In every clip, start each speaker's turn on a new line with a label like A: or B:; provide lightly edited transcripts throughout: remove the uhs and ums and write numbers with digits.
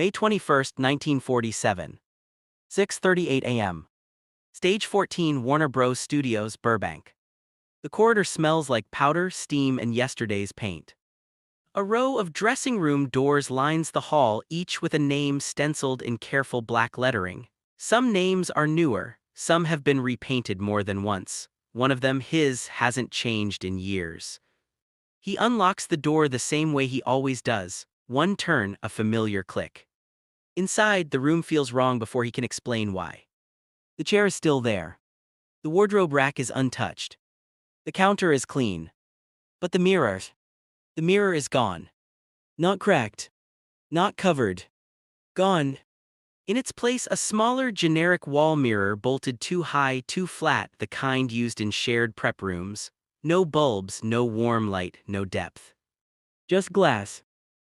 A: May 21, 1947. 6:38 a.m. Stage 14, Warner Bros. Studios, Burbank. The corridor smells like powder, steam, and yesterday's paint. A row of dressing room doors lines the hall, each with a name stenciled in careful black lettering. Some names are newer, some have been repainted more than once. One of them, his, hasn't changed in years. He unlocks the door the same way he always does. One turn, a familiar click. Inside, the room feels wrong before he can explain why. The chair is still there. The wardrobe rack is untouched. The counter is clean. But the mirror is gone. Not cracked. Not covered. Gone. In its place, a smaller, generic wall mirror bolted too high, too flat, the kind used in shared prep rooms. No bulbs, no warm light, no depth. Just glass.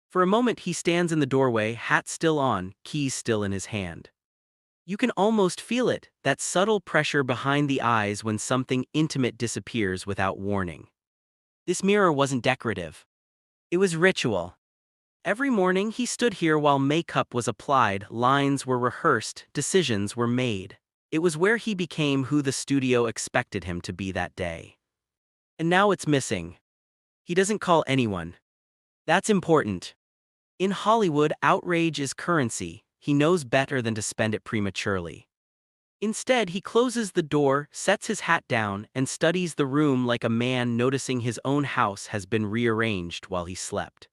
A: For a moment he stands in the doorway, hat still on, keys still in his hand. You can almost feel it, that subtle pressure behind the eyes when something intimate disappears without warning. This mirror wasn't decorative. It was ritual. Every morning he stood here while makeup was applied, lines were rehearsed, decisions were made. It was where he became who the studio expected him to be that day. And now it's missing. He doesn't call anyone. That's important. In Hollywood, outrage is currency. He knows better than to spend it prematurely. Instead, he closes the door, sets his hat down, and studies the room like a man noticing his own house has been rearranged while he slept.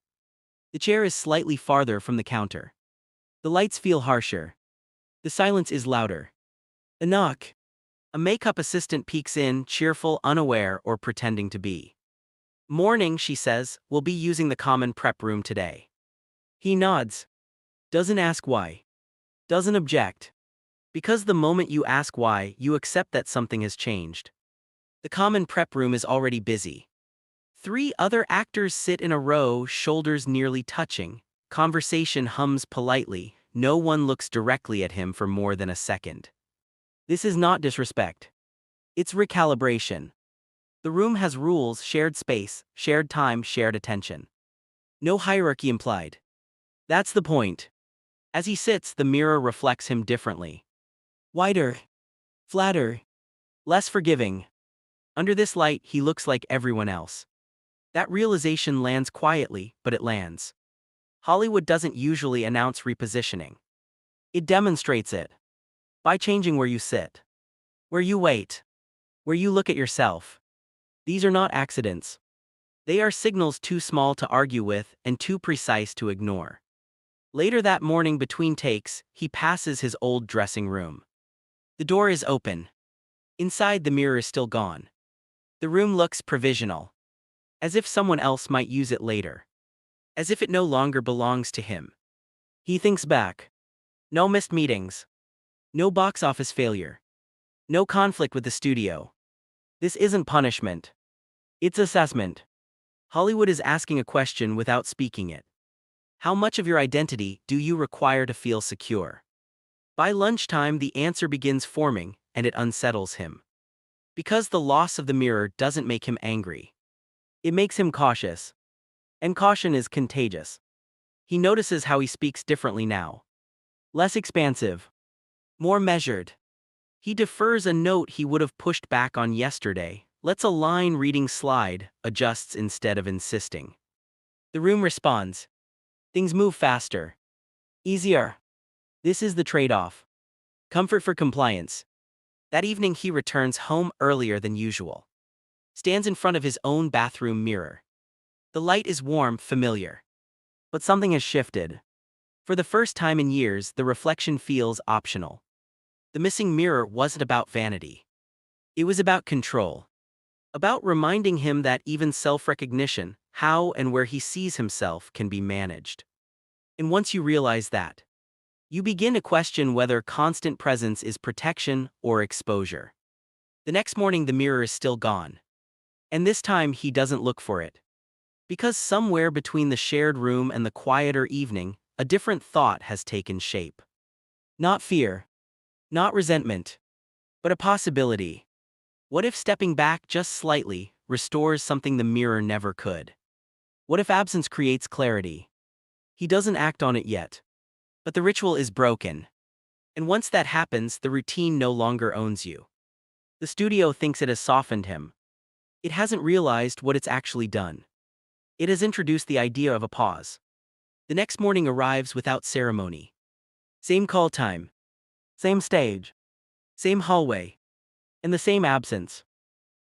A: The chair is slightly farther from the counter. The lights feel harsher. The silence is louder. A knock. A makeup assistant peeks in, cheerful, unaware, or pretending to be. Morning, she says, we'll be using the common prep room today. He nods. Doesn't ask why. Doesn't object. Because the moment you ask why, you accept that something has changed. The common prep room is already busy. 3 other actors sit in a row, shoulders nearly touching. Conversation hums politely. No one looks directly at him for more than a second. This is not disrespect. It's recalibration. The room has rules, shared space, shared time, shared attention. No hierarchy implied. That's the point. As he sits, the mirror reflects him differently. Wider. Flatter. Less forgiving. Under this light, he looks like everyone else. That realization lands quietly, but it lands. Hollywood doesn't usually announce repositioning. It demonstrates it. By changing where you sit. Where you wait. Where you look at yourself. These are not accidents. They are signals too small to argue with and too precise to ignore. Later that morning between takes, he passes his old dressing room. The door is open. Inside, the mirror is still gone. The room looks provisional. As if someone else might use it later. As if it no longer belongs to him. He thinks back. No missed meetings. No box office failure. No conflict with the studio. This isn't punishment. It's assessment. Hollywood is asking a question without speaking it. How much of your identity do you require to feel secure? By lunchtime, the answer begins forming, and it unsettles him. Because the loss of the mirror doesn't make him angry. It makes him cautious. And caution is contagious. He notices how he speaks differently now. Less expansive. More measured. He defers a note he would have pushed back on yesterday, lets a line reading slide, adjusts instead of insisting. The room responds. Things move faster. Easier. This is the trade-off. Comfort for compliance. That evening he returns home earlier than usual. Stands in front of his own bathroom mirror. The light is warm, familiar. But something has shifted. For the first time in years, the reflection feels optional. The missing mirror wasn't about vanity. It was about control. About reminding him that even self-recognition, how and where he sees himself, can be managed. And once you realize that, you begin to question whether constant presence is protection or exposure. The next morning the mirror is still gone. And this time he doesn't look for it. Because somewhere between the shared room and the quieter evening, a different thought has taken shape. Not fear. Not resentment. But a possibility. What if stepping back just slightly restores something the mirror never could? What if absence creates clarity? He doesn't act on it yet. But the ritual is broken. And once that happens, the routine no longer owns you. The studio thinks it has softened him. It hasn't realized what it's actually done. It has introduced the idea of a pause. The next morning arrives without ceremony. Same call time. Same stage. Same hallway. And the same absence.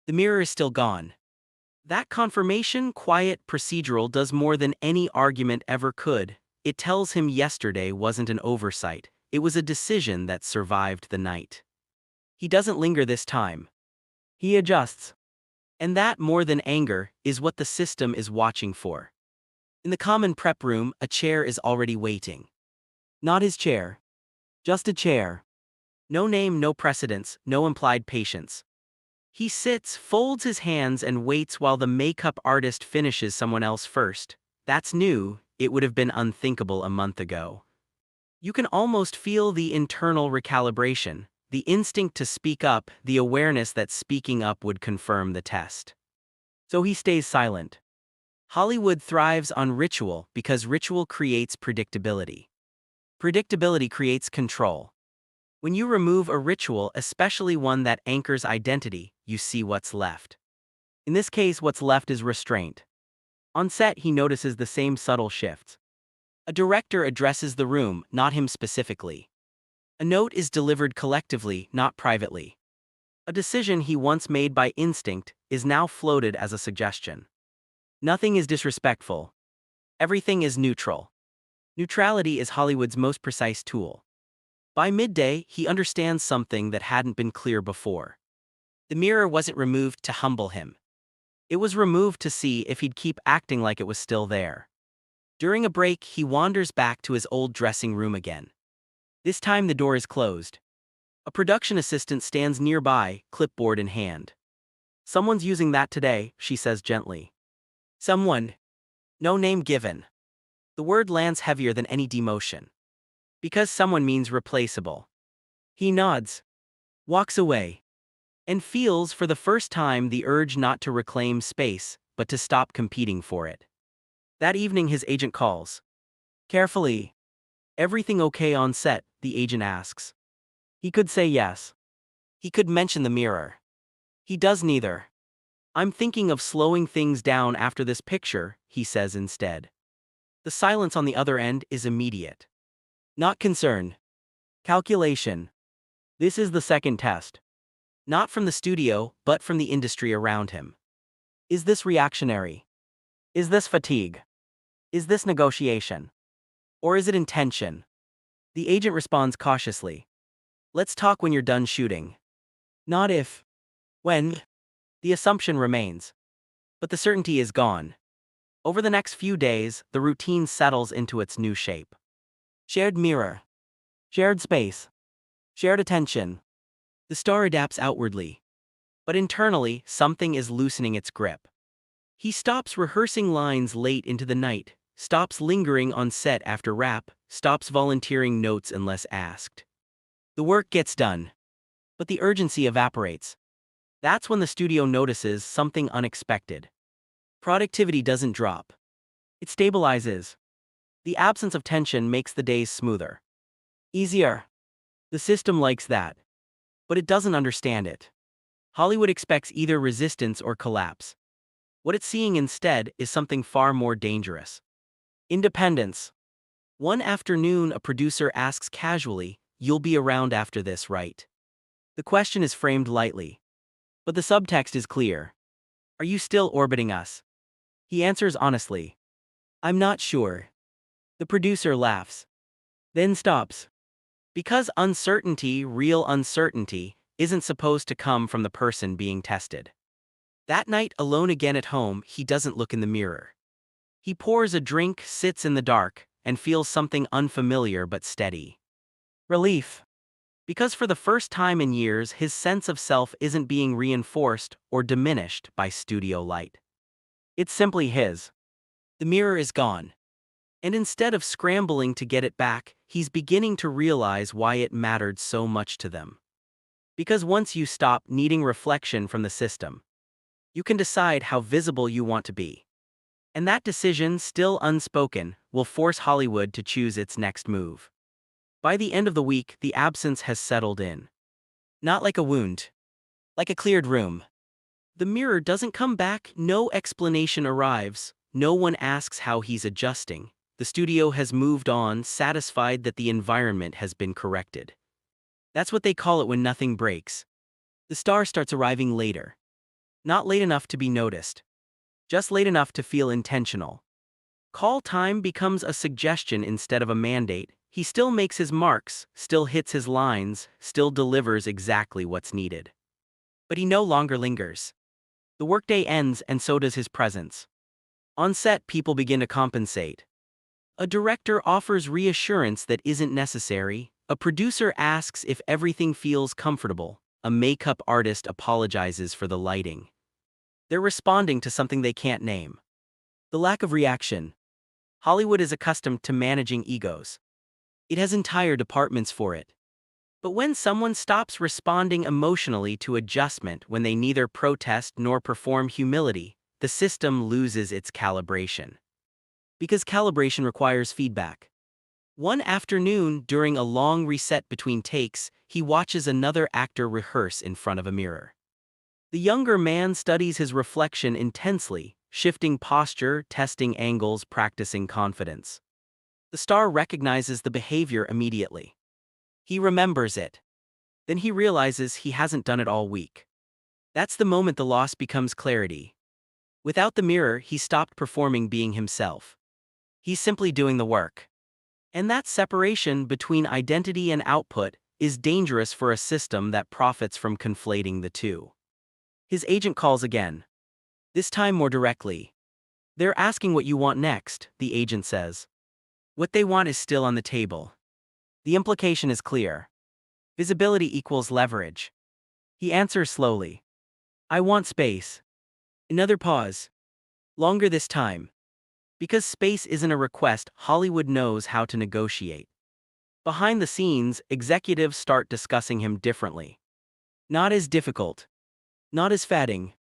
A: The mirror is still gone. That confirmation, quiet, procedural, does more than any argument ever could. It tells him yesterday wasn't an oversight, it was a decision that survived the night. He doesn't linger this time. He adjusts. And that, more than anger, is what the system is watching for. In the common prep room, a chair is already waiting. Not his chair. Just a chair. No name, no precedence, no implied patience. He sits, folds his hands, and waits while the makeup artist finishes someone else first. That's new. It would have been unthinkable a month ago. You can almost feel the internal recalibration, the instinct to speak up, the awareness that speaking up would confirm the test. So he stays silent. Hollywood thrives on ritual because ritual creates predictability. Predictability creates control. When you remove a ritual, especially one that anchors identity, you see what's left. In this case, what's left is restraint. On set, he notices the same subtle shifts. A director addresses the room, not him specifically. A note is delivered collectively, not privately. A decision he once made by instinct is now floated as a suggestion. Nothing is disrespectful. Everything is neutral. Neutrality is Hollywood's most precise tool. By midday, he understands something that hadn't been clear before. The mirror wasn't removed to humble him. It was removed to see if he'd keep acting like it was still there. During a break, he wanders back to his old dressing room again. This time the door is closed. A production assistant stands nearby, clipboard in hand. "Someone's using that today," she says gently. "Someone." No name given. The word lands heavier than any demotion. Because someone means replaceable. He nods, walks away, and feels for the first time the urge not to reclaim space, but to stop competing for it. That evening his agent calls. Carefully. "Everything okay on set?" the agent asks. He could say yes. He could mention the mirror. He does neither. "I'm thinking of slowing things down after this picture," he says instead. The silence on the other end is immediate. Not concern. Calculation. This is the second test. Not from the studio, but from the industry around him. Is this reactionary? Is this fatigue? Is this negotiation? Or is it intention? The agent responds cautiously. "Let's talk when you're done shooting." Not if. When. The assumption remains. But the certainty is gone. Over the next few days, the routine settles into its new shape. Shared mirror. Shared space. Shared attention. The star adapts outwardly. But internally, something is loosening its grip. He stops rehearsing lines late into the night, stops lingering on set after wrap, stops volunteering notes unless asked. The work gets done. But the urgency evaporates. That's when the studio notices something unexpected. Productivity doesn't drop. It stabilizes. The absence of tension makes the days smoother. Easier. The system likes that. But it doesn't understand it. Hollywood expects either resistance or collapse. What it's seeing instead is something far more dangerous. Independence. One afternoon, a producer asks casually, "You'll be around after this, right?" The question is framed lightly. But the subtext is clear. "Are you still orbiting us?" He answers honestly. "I'm not sure." The producer laughs. Then stops. Because uncertainty, real uncertainty, isn't supposed to come from the person being tested. That night, alone again at home, he doesn't look in the mirror. He pours a drink, sits in the dark, and feels something unfamiliar but steady. Relief. Because for the first time in years, his sense of self isn't being reinforced or diminished by studio light. It's simply his. The mirror is gone. And instead of scrambling to get it back, he's beginning to realize why it mattered so much to them. Because once you stop needing reflection from the system, you can decide how visible you want to be. And that decision, still unspoken, will force Hollywood to choose its next move. By the end of the week, the absence has settled in. Not like a wound, like a cleared room. The mirror doesn't come back, no explanation arrives, no one asks how he's adjusting. The studio has moved on, satisfied that the environment has been corrected. That's what they call it when nothing breaks. The star starts arriving later. Not late enough to be noticed. Just late enough to feel intentional. Call time becomes a suggestion instead of a mandate. He still makes his marks, still hits his lines, still delivers exactly what's needed. But he no longer lingers. The workday ends and so does his presence. On set, people begin to compensate. A director offers reassurance that isn't necessary. A producer asks if everything feels comfortable. A makeup artist apologizes for the lighting. They're responding to something they can't name. The lack of reaction. Hollywood is accustomed to managing egos. It has entire departments for it. But when someone stops responding emotionally to adjustment, when they neither protest nor perform humility, the system loses its calibration. Because calibration requires feedback. One afternoon, during a long reset between takes, he watches another actor rehearse in front of a mirror. The younger man studies his reflection intensely, shifting posture, testing angles, practicing confidence. The star recognizes the behavior immediately. He remembers it. Then he realizes he hasn't done it all week. That's the moment the loss becomes clarity. Without the mirror, he stopped performing being himself. He's simply doing the work. And that separation between identity and output is dangerous for a system that profits from conflating the two. His agent calls again. This time more directly. They're asking what you want next, the agent says. What they want is still on the table. The implication is clear. Visibility equals leverage. He answers slowly. I want space. Another pause. Longer this time. Because space isn't a request, Hollywood knows how to negotiate. Behind the scenes, executives start discussing him differently. Not as difficult. Not as fatting.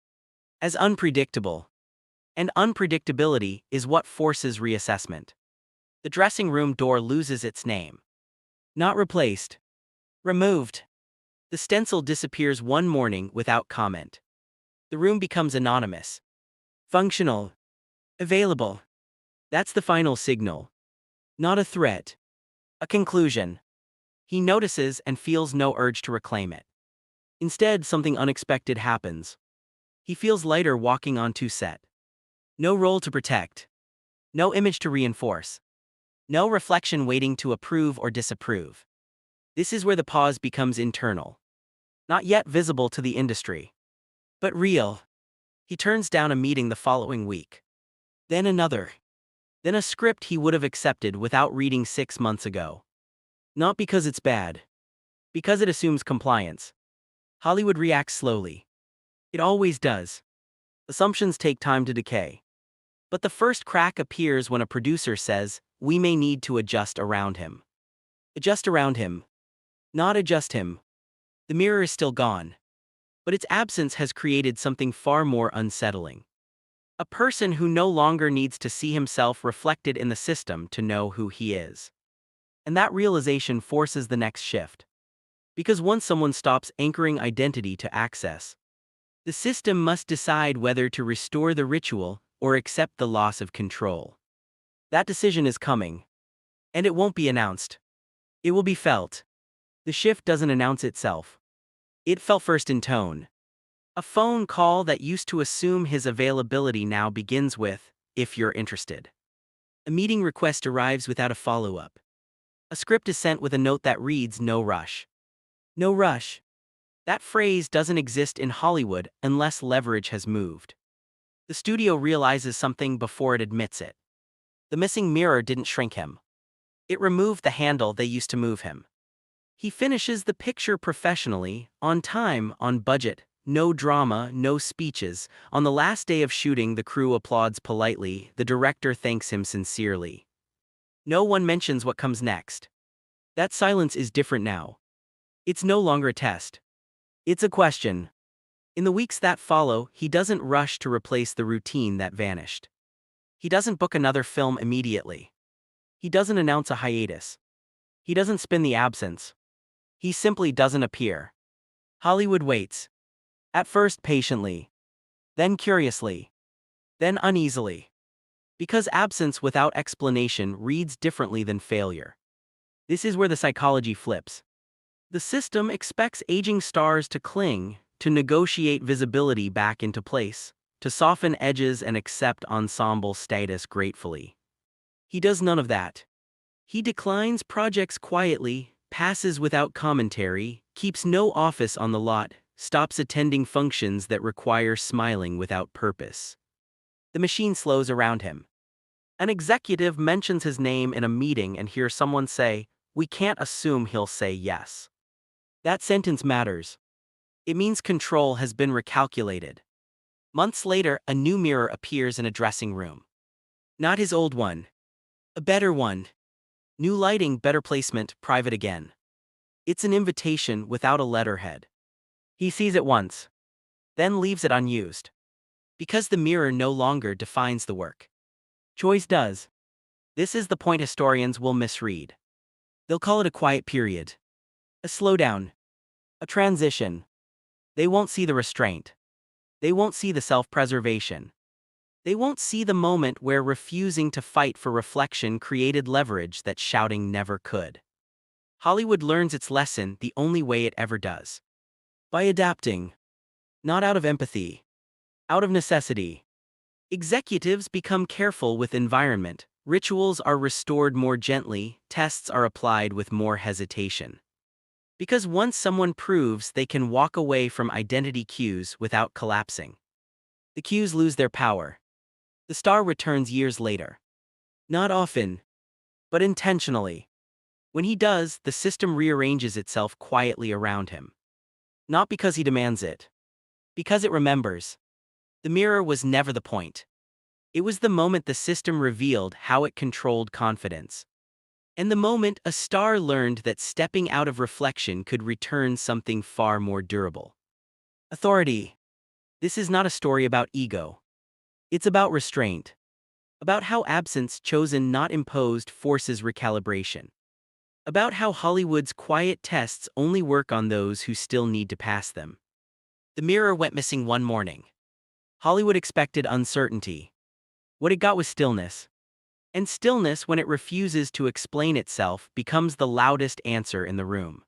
A: As unpredictable. And unpredictability is what forces reassessment. The dressing room door loses its name. Not replaced. Removed. The stencil disappears one morning without comment. The room becomes anonymous. Functional. Available. That's the final signal. Not a threat. A conclusion. He notices and feels no urge to reclaim it. Instead, something unexpected happens. He feels lighter walking onto set. No role to protect. No image to reinforce. No reflection waiting to approve or disapprove. This is where the pause becomes internal. Not yet visible to the industry. But real. He turns down a meeting the following week. Then another. Then a script he would have accepted without reading 6 months ago. Not because it's bad. Because it assumes compliance. Hollywood reacts slowly. It always does. Assumptions take time to decay. But the first crack appears when a producer says, we may need to adjust around him. Adjust around him. Not adjust him. The mirror is still gone. But its absence has created something far more unsettling. A person who no longer needs to see himself reflected in the system to know who he is. And that realization forces the next shift. Because once someone stops anchoring identity to access, the system must decide whether to restore the ritual or accept the loss of control. That decision is coming. And it won't be announced. It will be felt. The shift doesn't announce itself. It felt first in tone. A phone call that used to assume his availability now begins with, if you're interested. A meeting request arrives without a follow-up. A script is sent with a note that reads, no rush. No rush. That phrase doesn't exist in Hollywood unless leverage has moved. The studio realizes something before it admits it. The missing mirror didn't shrink him. It removed the handle they used to move him. He finishes the picture professionally, on time, on budget. No drama, no speeches. On the last day of shooting, the crew applauds politely. The director thanks him sincerely. No one mentions what comes next. That silence is different now. It's no longer a test. It's a question. In the weeks that follow, he doesn't rush to replace the routine that vanished. He doesn't book another film immediately. He doesn't announce a hiatus. He doesn't spin the absence. He simply doesn't appear. Hollywood waits. At first patiently. Then curiously. Then uneasily. Because absence without explanation reads differently than failure. This is where the psychology flips. The system expects aging stars to cling, to negotiate visibility back into place, to soften edges and accept ensemble status gratefully. He does none of that. He declines projects quietly, passes without commentary, keeps no office on the lot, stops attending functions that require smiling without purpose. The machine slows around him. An executive mentions his name in a meeting and hears someone say, "We can't assume he'll say yes." That sentence matters. It means control has been recalculated. Months later, a new mirror appears in a dressing room. Not his old one. A better one. New lighting, better placement, private again. It's an invitation without a letterhead. He sees it once, then leaves it unused. Because the mirror no longer defines the work. Choice does. This is the point historians will misread. They'll call it a quiet period. A slowdown. A transition. They won't see the restraint. They won't see the self-preservation. They won't see the moment where refusing to fight for reflection created leverage that shouting never could. Hollywood learns its lesson the only way it ever does. By adapting. Not out of empathy. Out of necessity. Executives become careful with environment, rituals are restored more gently, tests are applied with more hesitation. Because once someone proves they can walk away from identity cues without collapsing, the cues lose their power. The star returns years later. Not often, but intentionally. When he does, the system rearranges itself quietly around him. Not because he demands it. Because it remembers. The mirror was never the point. It was the moment the system revealed how it controlled confidence. And the moment a star learned that stepping out of reflection could return something far more durable. Authority. This is not a story about ego. It's about restraint. About how absence chosen not imposed forces recalibration. About how Hollywood's quiet tests only work on those who still need to pass them. The mirror went missing one morning. Hollywood expected uncertainty. What it got was stillness. And stillness, when it refuses to explain itself, becomes the loudest answer in the room.